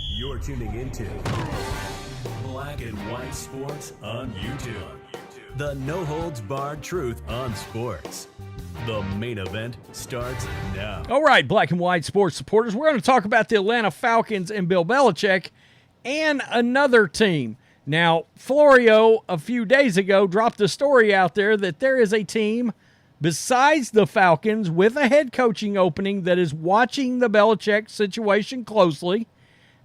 You're tuning into Black and White Sports on YouTube. The no-holds-barred truth on sports. The main event starts now. All right, Black and White Sports supporters, we're going to talk about the Atlanta Falcons and Bill Belichick and another team. Now, Florio, a few days ago, dropped a story out there that there is a team besides the Falcons with a head coaching opening that is watching the Belichick situation closely,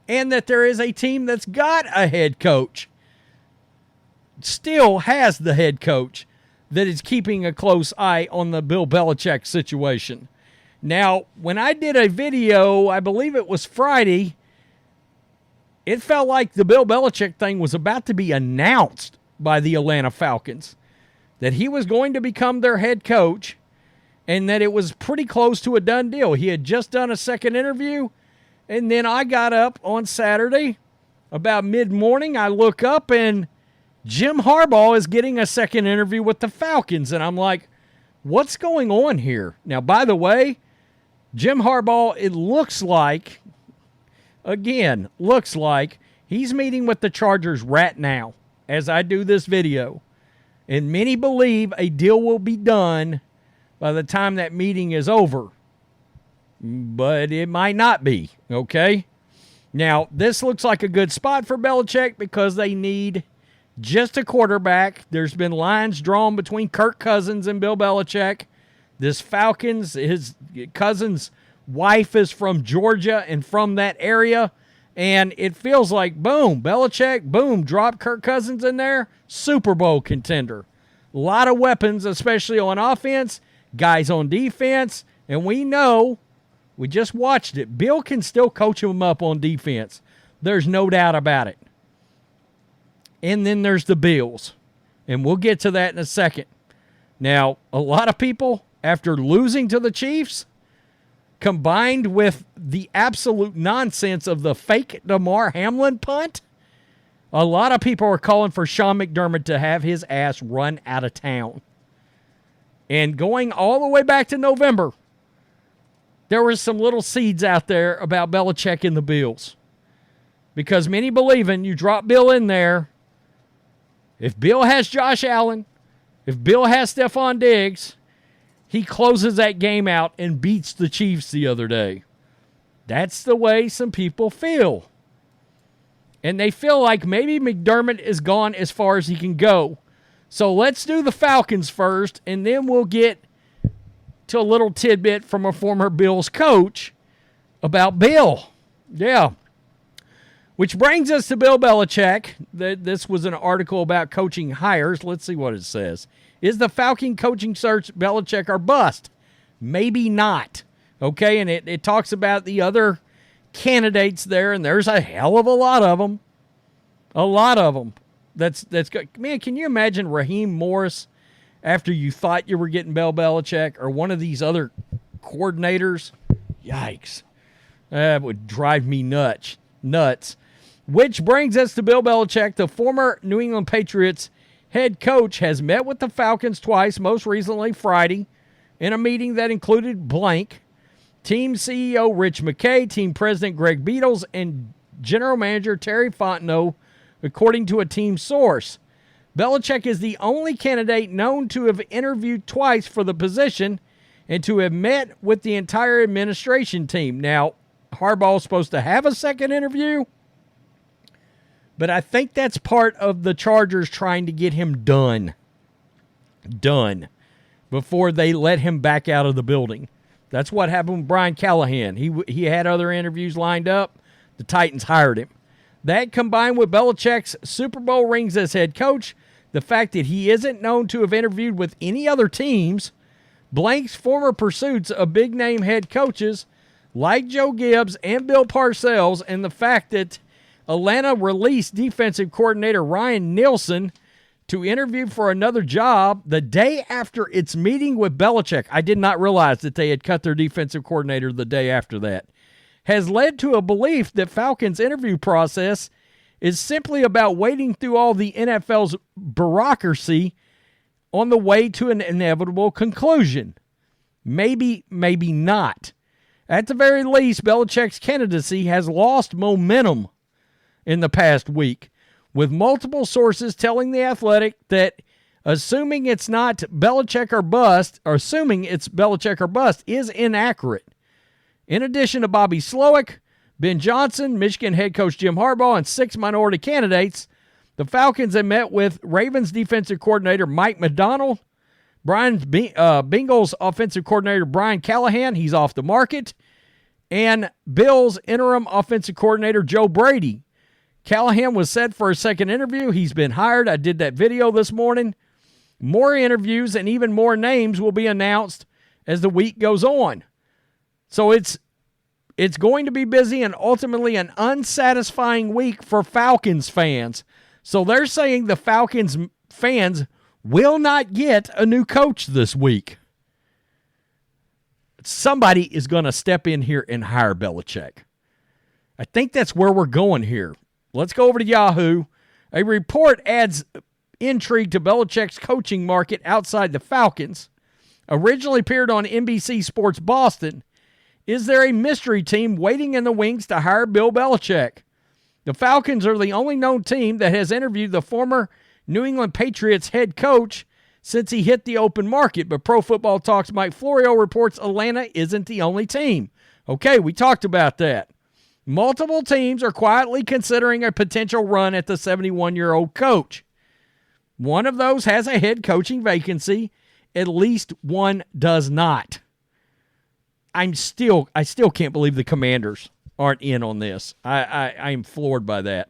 and that there is a team that's got a head coach, still has the head coach, that is keeping a close eye on the Bill Belichick situation. Now, when I did a video, I believe it was Friday, it felt like the Bill Belichick thing was about to be announced by the Atlanta Falcons, that he was going to become their head coach, and that it was pretty close to a done deal. He had just done a second interview, and then I got up on Saturday about mid-morning. I look up, and Jim Harbaugh is getting a second interview with the Falcons, and I'm like, what's going on here? Now, by the way, Jim Harbaugh, it looks like he's meeting with the Chargers right now as I do this video. And many believe a deal will be done by the time that meeting is over. But it might not be, okay? Now, this looks like a good spot for Belichick because they need just a quarterback. There's been lines drawn between Kirk Cousins and Bill Belichick. This Falcons, his cousin's wife is from Georgia and from that area. And it feels like, boom, Belichick, boom, drop Kirk Cousins in there, Super Bowl contender. A lot of weapons, especially on offense, guys on defense. And we know, we just watched it, Bill can still coach them up on defense. There's no doubt about it. And then there's the Bills. And we'll get to that in a second. Now, a lot of people, after losing to the Chiefs, combined with the absolute nonsense of the fake Damar Hamlin punt, a lot of people are calling for Sean McDermott to have his ass run out of town. And going all the way back to November, there were some little seeds out there about Belichick and the Bills. Because many believing you drop Bill in there, if Bill has Josh Allen, if Bill has Stephon Diggs, he closes that game out and beats the Chiefs the other day. That's the way some people feel. And they feel like maybe McDermott is gone as far as he can go. So let's do the Falcons first, and then we'll get to a little tidbit from a former Bills coach about Bill. Yeah. Which brings us to Bill Belichick. This was an article about coaching hires. Let's see what it says. Is the Falcon coaching search Belichick or bust? Maybe not. Okay, and it talks about the other candidates there, and there's a hell of a lot of them. A lot of them. That's good. Man, can you imagine Raheem Morris after you thought you were getting Bill Belichick or one of these other coordinators? Yikes. That would drive me nuts. Which brings us to Bill Belichick, the former New England Patriots head coach, has met with the Falcons twice, most recently Friday, in a meeting that included blank, team CEO Rich McKay, team president Greg Beatles, and general manager Terry Fontenot, according to a team source. Belichick is the only candidate known to have interviewed twice for the position and to have met with the entire administration team. Now, Harbaugh's supposed to have a second interview, but I think that's part of the Chargers trying to get him done before they let him back out of the building. That's what happened with Brian Callahan. He had other interviews lined up. The Titans hired him. That combined with Belichick's Super Bowl rings as head coach, the fact that he isn't known to have interviewed with any other teams, blanks former pursuits of big-name head coaches like Joe Gibbs and Bill Parcells, and the fact that Atlanta released defensive coordinator Ryan Nielsen to interview for another job the day after its meeting with Belichick. I did not realize that they had cut their defensive coordinator the day after that. Has led to a belief that Falcons' interview process is simply about wading through all the NFL's bureaucracy on the way to an inevitable conclusion. Maybe not. At the very least, Belichick's candidacy has lost momentum in the past week, with multiple sources telling The Athletic that assuming it's Belichick or bust is inaccurate. In addition to Bobby Slowick, Ben Johnson, Michigan head coach Jim Harbaugh, and 6 minority candidates, the Falcons have met with Ravens defensive coordinator Mike McDonald, Bengals offensive coordinator Brian Callahan, he's off the market, and Bills interim offensive coordinator Joe Brady. Callahan was set for a second interview. He's been hired. I did that video this morning. More interviews and even more names will be announced as the week goes on. So it's going to be busy and ultimately an unsatisfying week for Falcons fans. So they're saying the Falcons fans will not get a new coach this week. Somebody is going to step in here and hire Belichick. I think that's where we're going here. Let's go over to Yahoo. A report adds intrigue to Belichick's coaching market outside the Falcons. Originally appeared on NBC Sports Boston. Is there a mystery team waiting in the wings to hire Bill Belichick? The Falcons are the only known team that has interviewed the former New England Patriots head coach since he hit the open market, but Pro Football Talk's Mike Florio reports Atlanta isn't the only team. Okay, we talked about that. Multiple teams are quietly considering a potential run at the 71-year-old coach. One of those has a head coaching vacancy. At least one does not. I still can't believe the Commanders aren't in on this. I'm floored by that.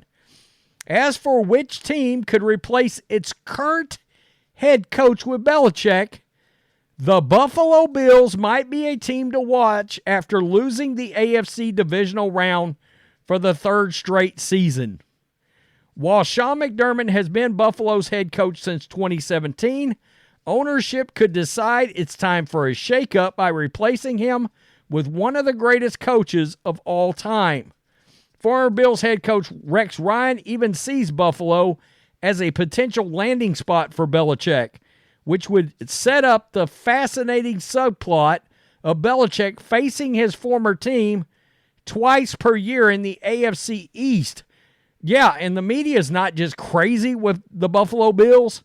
As for which team could replace its current head coach with Belichick, the Buffalo Bills might be a team to watch after losing the AFC Divisional Round for the third straight season. While Sean McDermott has been Buffalo's head coach since 2017, ownership could decide it's time for a shakeup by replacing him with one of the greatest coaches of all time. Former Bills head coach Rex Ryan even sees Buffalo as a potential landing spot for Belichick, which would set up the fascinating subplot of Belichick facing his former team twice per year in the AFC East. Yeah, and the media is not just crazy with the Buffalo Bills.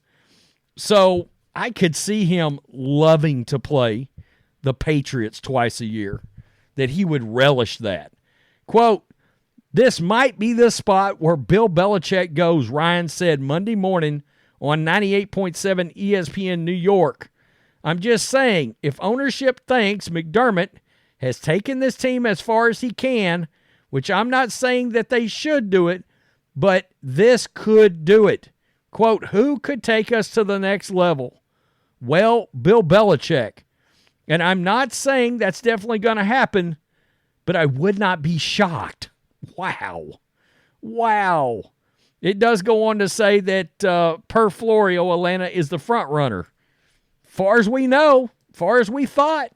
So I could see him loving to play the Patriots twice a year, that he would relish that. Quote, "This might be the spot where Bill Belichick goes," Ryan said Monday morning on 98.7 ESPN New York. "I'm just saying, if ownership thinks McDermott has taken this team as far as he can, which I'm not saying that they should do it, but this could do it. Quote, who could take us to the next level? Well, Bill Belichick. And I'm not saying that's definitely going to happen, but I would not be shocked." Wow. It does go on to say that per Florio, Atlanta is the front runner. Far as we know, far as we thought.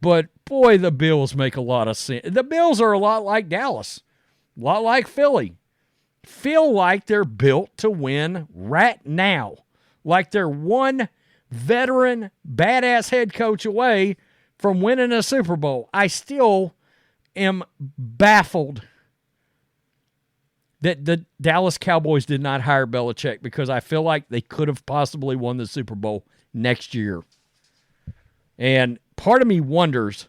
But boy, the Bills make a lot of sense. The Bills are a lot like Dallas, a lot like Philly. Feel like they're built to win right now. Like they're one veteran, badass head coach away from winning a Super Bowl. I still am baffled that the Dallas Cowboys did not hire Belichick, because I feel like they could have possibly won the Super Bowl next year. And part of me wonders,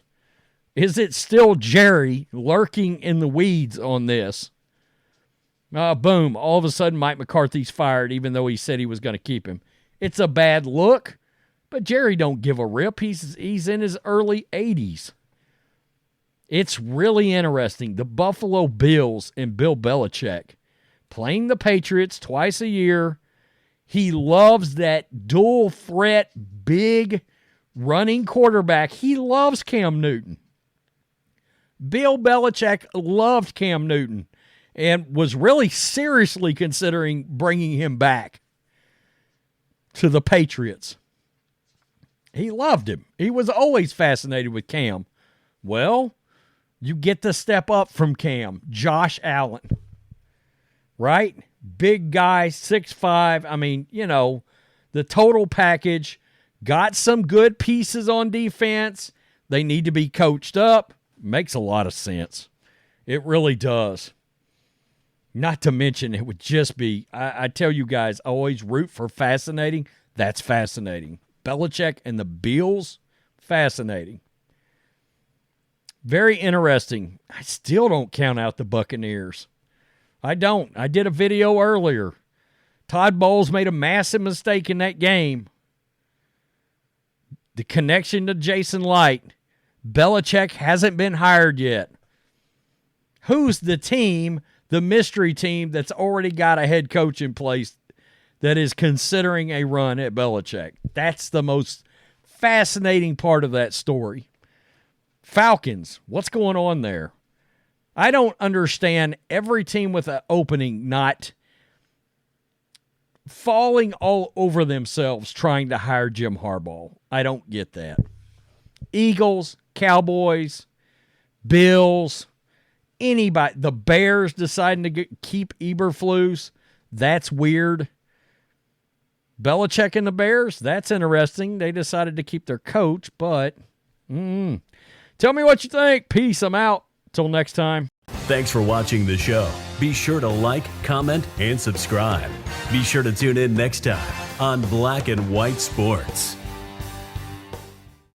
is it still Jerry lurking in the weeds on this? Boom, all of a sudden Mike McCarthy's fired, even though he said he was going to keep him. It's a bad look, but Jerry don't give a rip. He's in his early 80s. It's really interesting. The Buffalo Bills and Bill Belichick playing the Patriots twice a year. He loves that dual threat, big running quarterback. He loves Cam Newton. Bill Belichick loved Cam Newton and was really seriously considering bringing him back to the Patriots. He loved him. He was always fascinated with Cam. Well, you get the step up from Cam, Josh Allen, right? Big guy, 6'5". I mean, the total package. Got some good pieces on defense. They need to be coached up. Makes a lot of sense. It really does. Not to mention, it would just be, I tell you guys, I always root for fascinating. That's fascinating. Belichick and the Bills, fascinating. Very interesting. I still don't count out the Buccaneers. I don't. I did a video earlier. Todd Bowles made a massive mistake in that game. The connection to Jason Light. Belichick hasn't been hired yet. Who's the team, the mystery team that's already got a head coach in place that is considering a run at Belichick? That's the most fascinating part of that story. Falcons, what's going on there? I don't understand every team with an opening not falling all over themselves trying to hire Jim Harbaugh. I don't get that. Eagles, Cowboys, Bills, anybody. The Bears deciding to keep Eberflus. That's weird. Belichick and the Bears, that's interesting. They decided to keep their coach, but tell me what you think. Peace. I'm out. Till next time. Thanks for watching the show. Be sure to like, comment, and subscribe. Be sure to tune in next time on Black and White Sports.